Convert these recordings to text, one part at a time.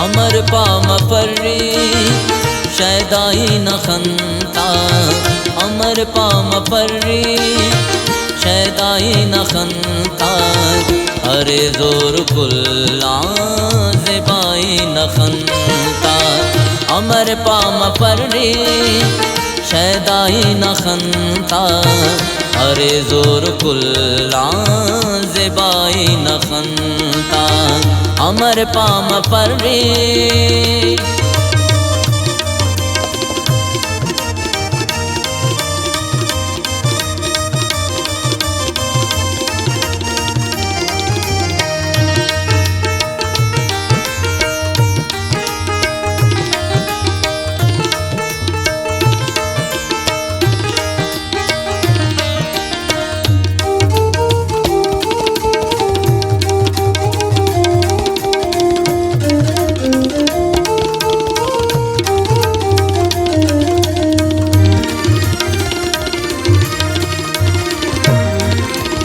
अमर palm पर्री शैदाई न खंता, अमर palm पर्री शैदाई न खंता, अरे जोर कुल्ला ज़ेबाई न खंता, अमर पाम पर्री शैदाई न खंता, अरे जोर कुल्ला ज़ेबाई न खंता, अमर पाम पर्री।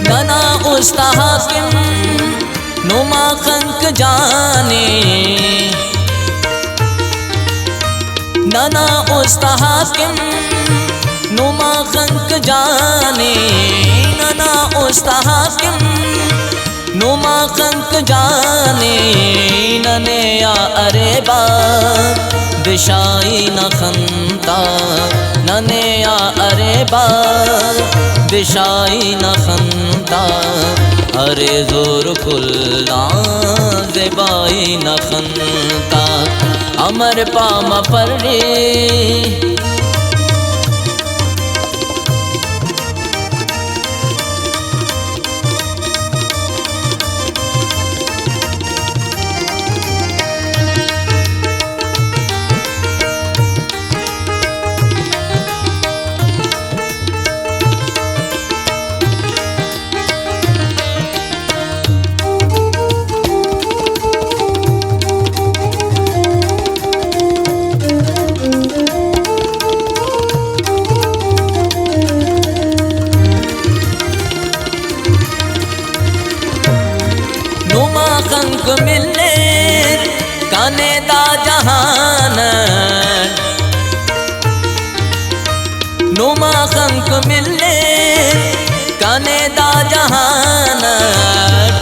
नना उस्ता हाकिम नुमा खंक जाने, नना उस्ता हाकिम नुमा खंक जाने, नना उस्ता हाकिम नुमा खंक जाने, नने या अरे बा दिशाई न खंता, नने या अरे बा दिशाई न खंता, अरे जोर कुल्ला ज़ेबाई न खंता, अमर पाम पर्री। खंक मिलने काने दा जहान, नुमा खंक मिलने काने दा जहान,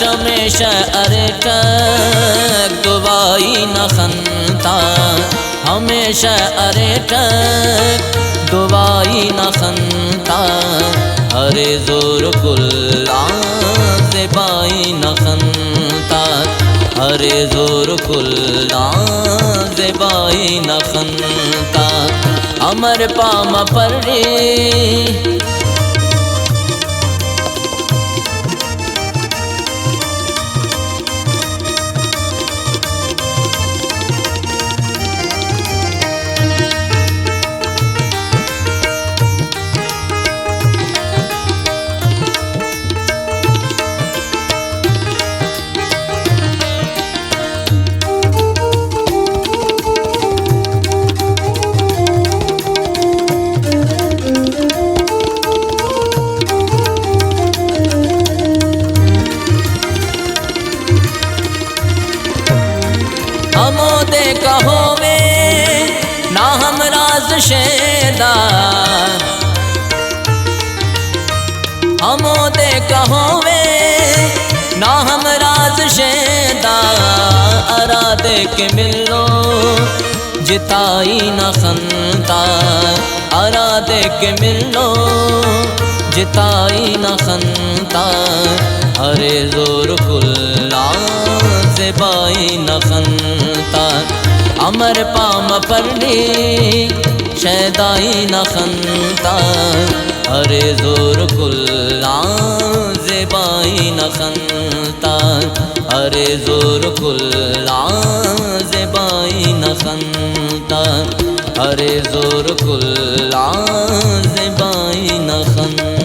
हमेशा अरे टक दुआई न खंता, हमेशा अरे टक दुआई न खंता, अरे जोर कुल्ला ज़ेबाई न खंता, अरे जोर कुल्ला ज़ेबाई न खंता, अमर पाम पर्री। हमो दे कहो में ना हम राज शेदा, हमो दे कहो में ना हम राज शेदा, अरादे के मिलो जिताई न खंता, अरादे के मिलो जिताई न खंता, अरे जोर कुल्ला ज़ेबाई न खंता, अमर पाम पर्री शैदाई न खंता, अरे जोर कुल्ला ज़ेबाई न खंता, अरे जोर कुल्ला ज़ेबाई न खंता, अरे जोर कुल्ला ज़ेबाई न खंता।